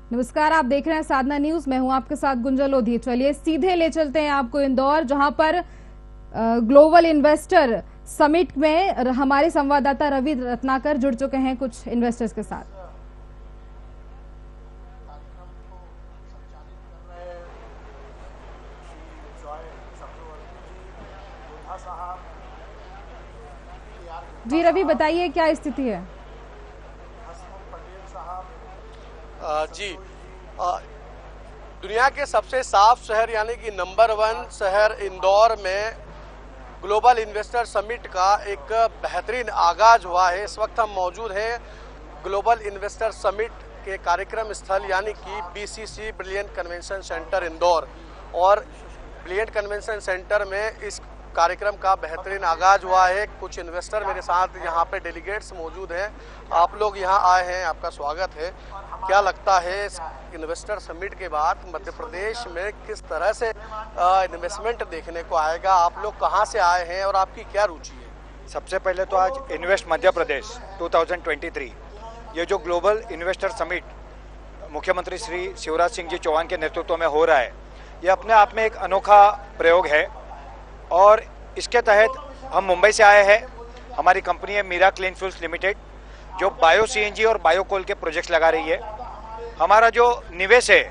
नमस्कार, आप देख रहे हैं साधना न्यूज। मैं हूं आपके साथ गुंजन लोधी। चलिए सीधे ले चलते हैं आपको इंदौर, जहां पर ग्लोबल इन्वेस्टर समिट में हमारे संवाददाता रवि रत्नाकर जुड़ चुके हैं कुछ इन्वेस्टर्स के साथ। जी रवि, बताइए क्या स्थिति है। जी, दुनिया के सबसे साफ शहर यानी कि नंबर 1 शहर इंदौर में ग्लोबल इन्वेस्टर समिट का एक बेहतरीन आगाज हुआ है। इस वक्त हम मौजूद हैं ग्लोबल इन्वेस्टर समिट के कार्यक्रम स्थल यानी कि BCC brilliant convention centre Indore. और ब्रिलियंट कन्वेंशन सेंटर में इस कार्यक्रम का बेहतरीन आगाज हुआ है। कुछ इन्वेस्टर मेरे साथ यहाँ पे डेलीगेट्स मौजूद हैं। आप लोग यहाँ आए हैं, आपका स्वागत है। क्या लगता है इस इन्वेस्टर समिट के बाद मध्य प्रदेश में किस तरह से इन्वेस्टमेंट देखने को आएगा? आप लोग कहाँ से आए हैं और आपकी क्या रुचि है? सबसे पहले तो आज इन्वेस्ट मध्य प्रदेश 2023 ये जो ग्लोबल इन्वेस्टर समिट मुख्यमंत्री श्री शिवराज सिंह जी चौहान के नेतृत्व में हो रहा है, ये अपने आप में एक अनोखा प्रयोग है। और इसके तहत हम मुंबई से आए हैं। हमारी कंपनी है मीरा क्लीन फ्यूल्स लिमिटेड, जो बायो सीएनजी और बायो कोल के प्रोजेक्ट्स लगा रही है। हमारा जो निवेश है,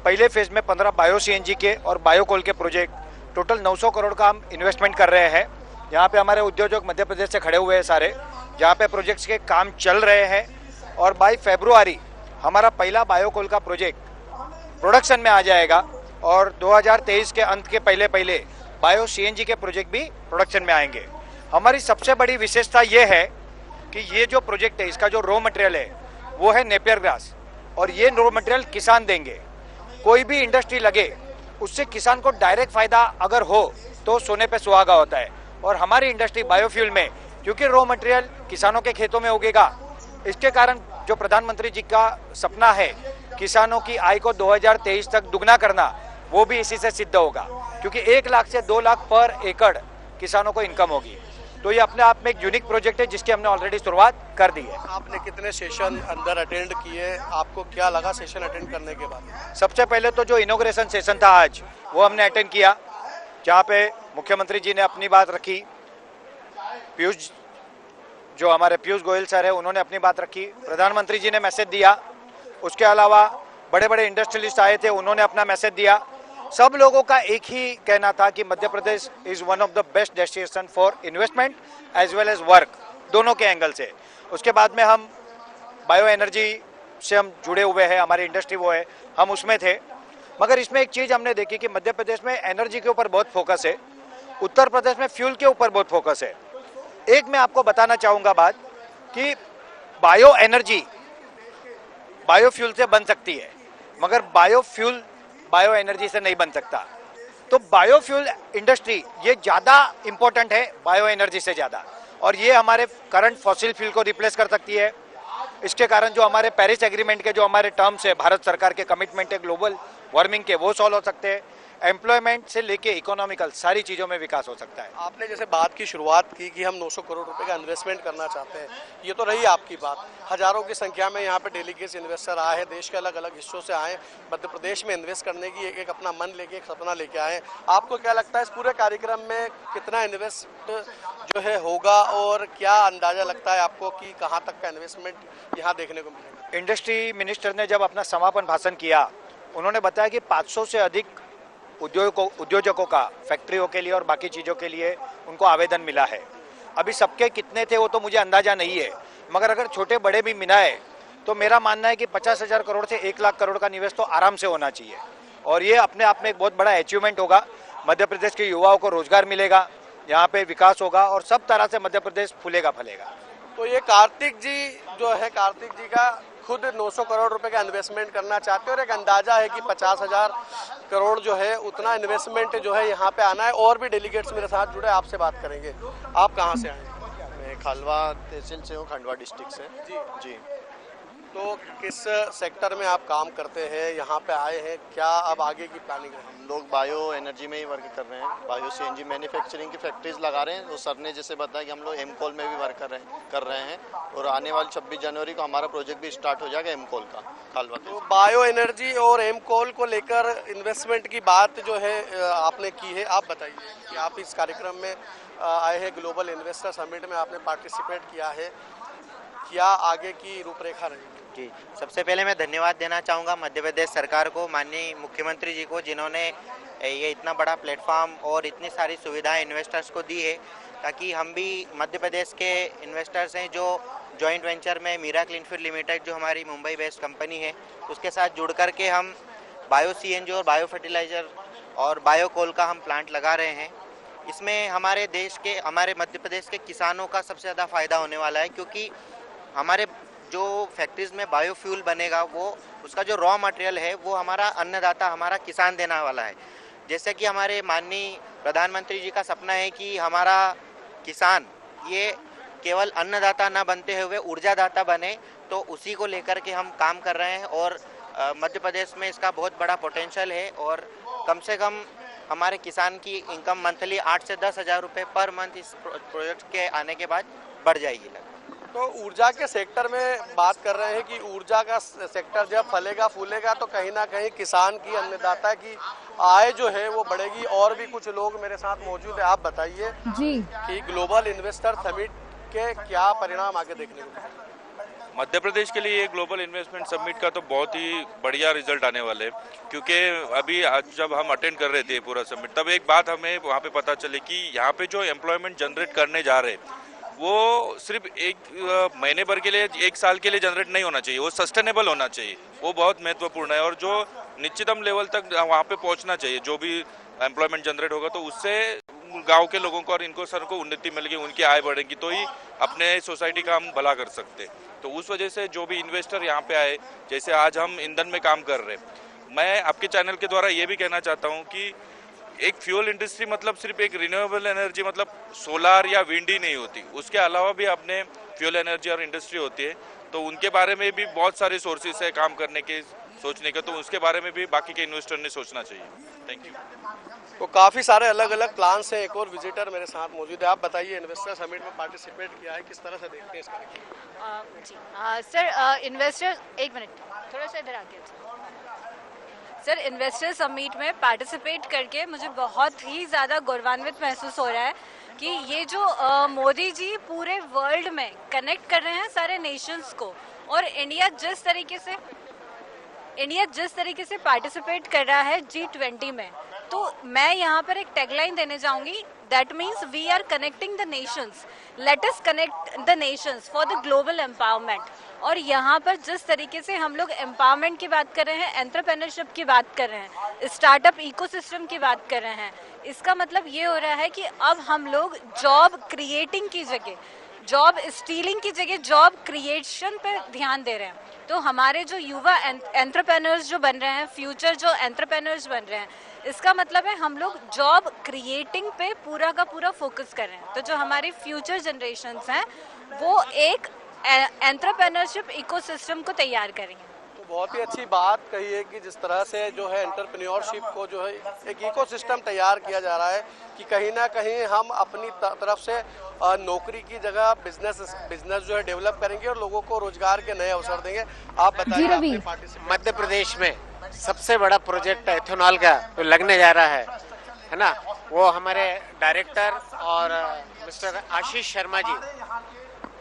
पहले फेज में 15 बायो सीएनजी के और बायो कोल के प्रोजेक्ट, टोटल 900 करोड़ का हम इन्वेस्टमेंट कर रहे हैं। यहाँ पे हमारे उद्योजक मध्य प्रदेश से खड़े हुए हैं सारे, जहाँ पे प्रोजेक्ट्स के काम चल रहे हैं। और बाई फरवरी हमारा पहला बायो कोल का प्रोजेक्ट प्रोडक्शन में आ जाएगा और 2023 के अंत के पहले बायो सीएनजी के प्रोजेक्ट भी प्रोडक्शन में आएंगे। हमारी सबसे बड़ी विशेषता ये है कि ये जो प्रोजेक्ट है, इसका जो रॉ मटेरियल है वो है नेपियर ग्रास, और ये रॉ मटेरियल किसान देंगे। कोई भी इंडस्ट्री लगे उससे किसान को डायरेक्ट फायदा अगर हो तो सोने पे सुहागा होता है। और हमारी इंडस्ट्री बायोफ्यूल में, क्योंकि रॉ मटेरियल किसानों के खेतों में उगेगा, इसके कारण जो प्रधानमंत्री जी का सपना है किसानों की आय को 2023 तक दुगना करना, वो भी इसी से सिद्ध होगा, क्योंकि 1 लाख से 2 लाख पर एकड़ किसानों को इनकम होगी। तो ये अपने आप में एक यूनिक प्रोजेक्ट है जिसकी हमने ऑलरेडी शुरुआत कर दी है। आपने कितने सेशन अंदर अटेंड किए? आपको क्या लगा सेशन अटेंड करने के बाद? सबसे पहले तो जो इनॉग्रेशन सेशन था आज, वो हमने अटेंड किया, जहाँ पे मुख्यमंत्री जी ने अपनी बात रखी। जो हमारे पीयूष गोयल सर है, उन्होंने अपनी बात रखी। प्रधानमंत्री जी ने मैसेज दिया। उसके अलावा बड़े बड़े इंडस्ट्रियलिस्ट आए थे, उन्होंने अपना मैसेज दिया। सब लोगों का एक ही कहना था कि Madhya Pradesh is one of the best destination for investment as well as work, दोनों के एंगल से। उसके बाद में हम बायो एनर्जी से हम जुड़े हुए हैं, हमारी इंडस्ट्री वो है, हम उसमें थे। मगर इसमें एक चीज़ हमने देखी कि मध्य प्रदेश में एनर्जी के ऊपर बहुत फोकस है, उत्तर प्रदेश में फ्यूल के ऊपर बहुत फोकस है। एक मैं आपको बताना चाहूँगा बात कि बायो एनर्जी बायोफ्यूल से बन सकती है, मगर बायोफ्यूल बायो एनर्जी से नहीं बन सकता। तो बायोफ्यूल इंडस्ट्री ये ज़्यादा इम्पोर्टेंट है बायो एनर्जी से ज़्यादा, और ये हमारे करंट फॉसिल फ्यूल को रिप्लेस कर सकती है। इसके कारण जो हमारे पेरिस एग्रीमेंट के जो हमारे टर्म्स है, भारत सरकार के कमिटमेंट है ग्लोबल वार्मिंग के, वो सॉल्व हो सकते हैं। एम्प्लॉयमेंट से लेके इकोनॉमिकल सारी चीज़ों में विकास हो सकता है। आपने जैसे बात की शुरुआत की कि हम 900 करोड़ रुपए का इन्वेस्टमेंट करना चाहते हैं, ये तो रही आपकी बात। हजारों की संख्या में यहाँ पे डेलीगेट्स इन्वेस्टर आए हैं, देश के अलग अलग हिस्सों से आए, मध्य प्रदेश में इन्वेस्ट करने की एक अपना मन लेके, एक सपना लेके आए। आपको क्या लगता है इस पूरे कार्यक्रम में कितना इन्वेस्ट जो है होगा, और क्या अंदाजा लगता है आपको कि कहाँ तक का इन्वेस्टमेंट यहाँ देखने को मिलेगा? इंडस्ट्री मिनिस्टर ने जब अपना समापन भाषण किया, उन्होंने बताया कि 500 से अधिक उद्योजकों का फैक्ट्रियों के लिए और बाकी चीज़ों के लिए उनको आवेदन मिला है। अभी सबके कितने थे वो तो मुझे अंदाजा नहीं है, मगर अगर छोटे बड़े भी मिलाए तो मेरा मानना है कि 50,000 करोड़ से 1 लाख करोड़ का निवेश तो आराम से होना चाहिए। और ये अपने आप में एक बहुत बड़ा अचीवमेंट होगा। मध्य प्रदेश के युवाओं को रोजगार मिलेगा, यहाँ पे विकास होगा और सब तरह से मध्य प्रदेश फूलेगा फलेगा। तो ये कार्तिक जी जो है, कार्तिक जी का खुद 900 करोड़ रुपए का इन्वेस्टमेंट करना चाहते हैं, और एक अंदाजा है कि 50,000 करोड़ जो है उतना इन्वेस्टमेंट जो है यहाँ पे आना है। और भी डेलीगेट्स मेरे साथ जुड़े, आपसे बात करेंगे। आप कहाँ से आए? मैं खालवा तहसील से हूँ, खंडवा डिस्ट्रिक्ट से। जी जी। तो किस सेक्टर में आप काम करते हैं, यहाँ पे आए हैं, क्या अब आगे की प्लानिंग है? हम लोग बायो एनर्जी में ही वर्क कर रहे हैं, बायो सीएनजी मैन्युफैक्चरिंग की फैक्ट्रीज लगा रहे हैं। तो सर ने जैसे बताया कि हम लोग एमकोल में भी वर्क कर रहे हैं और आने वाली 26 जनवरी को हमारा प्रोजेक्ट भी स्टार्ट हो जाएगा एमकोल का खालवा तो बायो एनर्जी और एमकोल को लेकर इन्वेस्टमेंट की बात जो है आपने की है, आप बताइए कि आप इस कार्यक्रम में आए हैं, ग्लोबल इन्वेस्टर समिट में आपने पार्टिसिपेट किया है, क्या आगे की रूपरेखा रहेगी? जी, सबसे पहले मैं धन्यवाद देना चाहूँगा मध्य प्रदेश सरकार को, माननीय मुख्यमंत्री जी को, जिन्होंने ये इतना बड़ा प्लेटफॉर्म और इतनी सारी सुविधाएं इन्वेस्टर्स को दी है, ताकि हम भी मध्य प्रदेश के इन्वेस्टर्स हैं जो जॉइंट वेंचर में मीरा क्लीनफील्ड लिमिटेड, जो हमारी मुंबई बेस्ड कंपनी है, उसके साथ जुड़ कर के हम बायो सीएनजी और बायो फर्टिलाइज़र और बायो कोल का हम प्लांट लगा रहे हैं। इसमें हमारे देश के, हमारे मध्य प्रदेश के किसानों का सबसे ज़्यादा फ़ायदा होने वाला है, क्योंकि हमारे जो फैक्ट्रीज में बायोफ्यूल बनेगा, वो उसका जो रॉ मटेरियल है वो हमारा अन्नदाता, हमारा किसान देने वाला है। जैसे कि हमारे माननीय प्रधानमंत्री जी का सपना है कि हमारा किसान ये केवल अन्नदाता न बनते हुए ऊर्जादाता बने, तो उसी को लेकर के हम काम कर रहे हैं। और मध्य प्रदेश में इसका बहुत बड़ा पोटेंशियल है और कम से कम हमारे किसान की इनकम मंथली 8 से 10 हज़ार रुपये पर मंथ इस प्रोजेक्ट के आने के बाद बढ़ जाएगी। तो ऊर्जा के सेक्टर में बात कर रहे हैं कि ऊर्जा का सेक्टर जब फलेगा फूलेगा तो कहीं ना कहीं किसान की, अन्नदाता की आय जो है वो बढ़ेगी। और भी कुछ लोग मेरे साथ मौजूद है, आप बताइए जी कि ग्लोबल इन्वेस्टर समिट के क्या परिणाम आगे देखने को मिलेंगे? मध्य प्रदेश के लिए ग्लोबल इन्वेस्टमेंट समिट का तो बहुत ही बढ़िया रिजल्ट आने वाले, क्योंकि अभी आज जब हम अटेंड कर रहे थे पूरा समिट, तब एक बात हमें वहाँ पे पता चली कि यहाँ पे जो एम्प्लॉयमेंट जनरेट करने जा रहे हैं वो सिर्फ एक महीने भर के लिए, एक साल के लिए जनरेट नहीं होना चाहिए, वो सस्टेनेबल होना चाहिए। वो बहुत महत्वपूर्ण है और जो निश्चितम लेवल तक वहाँ पे पहुँचना चाहिए। जो भी एम्प्लॉयमेंट जनरेट होगा तो उससे गांव के लोगों को और इनको सर को उन्नति मिलेगी, उनकी आय बढ़ेगी, तो ही अपने सोसाइटी का हम भला कर सकते। तो उस वजह से जो भी इन्वेस्टर यहाँ पे आए, जैसे आज हम ईंधन में काम कर रहे हैं, मैं आपके चैनल के द्वारा ये भी कहना चाहता हूँ कि एक फ्यूल इंडस्ट्री मतलब सिर्फ एक रिन्यूएबल एनर्जी मतलब सोलार या विंड ही नहीं होती, उसके अलावा भी अपने फ्यूल एनर्जी और इंडस्ट्री होती है। तो उनके बारे में भी बहुत सारे सोर्सेस है काम करने के, सोचने के, तो उसके बारे में भी बाकी के इन्वेस्टर ने सोचना चाहिए। Thank you. तो काफ़ी सारे अलग अलग प्लान्स हैं। एक और विजिटर मेरे साथ मौजूद है, आप बताइए, इन्वेस्टर समिट में पार्टिसिपेट किया है, किस तरह से देखते हैं इस कार्यक्रम? जी सर, इन्वेस्टर एक मिनट थोड़ा सा इधर आके सर, इन्वेस्टर समिट में पार्टिसिपेट करके मुझे बहुत ही ज़्यादा गौरवान्वित महसूस हो रहा है कि ये जो मोदी जी पूरे वर्ल्ड में कनेक्ट कर रहे हैं सारे नेशंस को, और इंडिया जिस तरीके से पार्टिसिपेट कर रहा है G20 में, तो मैं यहाँ पर एक टैगलाइन देने जाऊंगी, that means we are connecting the nations, let us connect the nations for the global empowerment. और यहाँ पर जिस तरीके से हम लोग एम्पावरमेंट की बात कर रहे हैं, एंटरप्रेन्योरशिप की बात कर रहे हैं, स्टार्टअप इकोसिस्टम की बात कर रहे हैं, इसका मतलब ये हो रहा है कि अब हम लोग जॉब क्रिएटिंग की जगह, जॉब स्टीलिंग की जगह जॉब क्रिएशन पे ध्यान दे रहे हैं। तो हमारे जो युवा एंटरप्रेन्योर्स जो बन रहे हैं, फ्यूचर जो एंटरप्रेन्योर्स बन रहे हैं, इसका मतलब है हम लोग जॉब क्रिएटिंग पे पूरा का पूरा फोकस कर रहे हैं। तो जो हमारी फ्यूचर जनरेशन्स हैं वो एक एंटरप्रेन्योरशिप इकोसिस्टम को तैयार करेंगे। तो बहुत ही अच्छी बात कही है कि जिस तरह से जो है एंटरप्रेन्योरशिप को जो है एक इकोसिस्टम तैयार किया जा रहा है कि कहीं ना कहीं हम अपनी तरफ से नौकरी की जगह बिजनेस जो है डेवलप करेंगे और लोगों को रोजगार के नए अवसर देंगे। आप बताइए, मध्य प्रदेश में सबसे बड़ा प्रोजेक्ट एथेनॉल का जो लगने जा रहा है ना, वो हमारे डायरेक्टर और मिस्टर आशीष शर्मा जी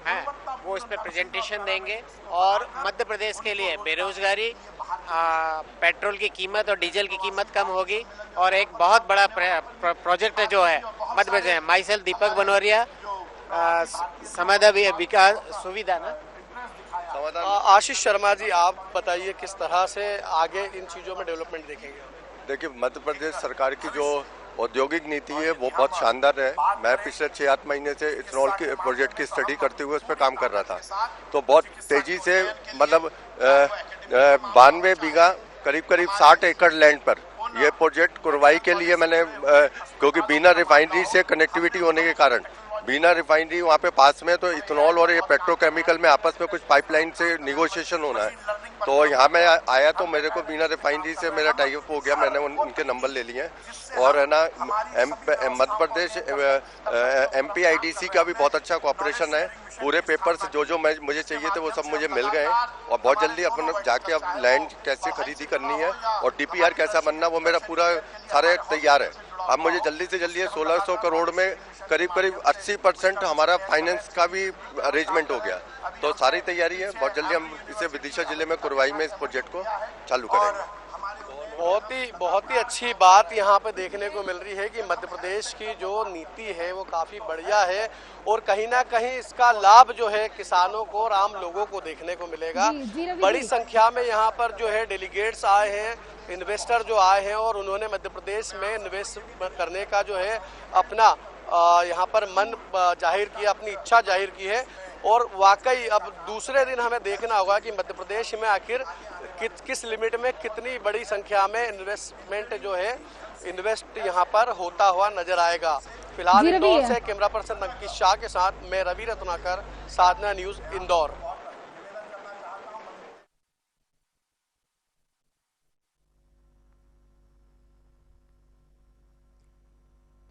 हैं, वो इस पे प्रेजेंटेशन देंगे। और मध्य प्रदेश के लिए बेरोजगारी, पेट्रोल की कीमत और डीजल की कीमत कम होगी। और एक बहुत बड़ा प्रोजेक्ट जो है मध्य प्रदेश, माई सेल्फ दीपक बनोरिया, समाधा विकास सुविधा ना। आशीष शर्मा जी, आप बताइए किस तरह से आगे इन चीज़ों में डेवलपमेंट देखेंगे? देखिए, मध्य प्रदेश सरकार की जो औद्योगिक नीति है वो बहुत शानदार है। मैं पिछले 6-8 महीने से इथेनॉल के प्रोजेक्ट की स्टडी करते हुए उस पर काम कर रहा था। तो बहुत तेजी से मतलब 92 बीघा करीब 60 एकड़ लैंड पर ये प्रोजेक्ट कुरवाई के लिए मैंने, क्योंकि बिना रिफाइनरी से कनेक्टिविटी होने के कारण बीना रिफाइनरी वहाँ पे पास में, तो इथेनॉल और ये पेट्रोकेमिकल में आपस में कुछ पाइपलाइन से निगोशिएशन होना है। तो यहाँ मैं आया तो मेरे को बीना रिफाइनरी से मेरा टाई अप हो गया, मैंने उनके नंबर ले लिए हैं। और है ना मध्य प्रदेश MPIDC का भी बहुत अच्छा कॉपरेशन है। पूरे पेपर्स जो मुझे चाहिए थे वो सब मुझे मिल गए हैं और बहुत जल्दी अपन जाके अब लैंड कैसे खरीदी करनी है और DPR कैसा बनना, वो मेरा पूरा सारे तैयार है। अब मुझे जल्दी से जल्दी 1600 करोड़ में करीब 80% हमारा फाइनेंस का भी अरेंजमेंट हो गया, तो सारी तैयारी है। बहुत जल्दी हम इसे विदिशा जिले में कुरवाई में इस प्रोजेक्ट को चालू करेंगे। बहुत ही अच्छी बात यहाँ पे देखने को मिल रही है कि मध्य प्रदेश की जो नीति है वो काफ़ी बढ़िया है और कहीं ना कहीं इसका लाभ जो है किसानों को और आम लोगों को देखने को मिलेगा। बड़ी संख्या में यहाँ पर जो है डेलीगेट्स आए हैं, इन्वेस्टर जो आए हैं और उन्होंने मध्य प्रदेश में इन्वेस्ट करने का जो है अपना यहाँ पर मन जाहिर किया, अपनी इच्छा जाहिर की है। और वाकई अब दूसरे दिन हमें देखना होगा कि मध्य प्रदेश में आखिर किस लिमिट में कितनी बड़ी संख्या में इन्वेस्टमेंट जो है इन्वेस्ट यहाँ पर होता हुआ नजर आएगा। फिलहाल इंदौर से कैमरा पर्सन अंकित शाह के साथ मैं रवि रत्नाकर, साधना न्यूज इंदौर।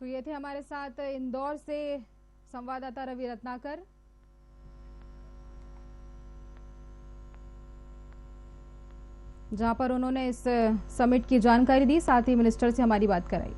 तो ये थे हमारे साथ इंदौर से संवाददाता रवि रत्नाकर। जहां पर उन्होंने इस समिट की जानकारी दी, साथ ही मिनिस्टर से हमारी बात कराई।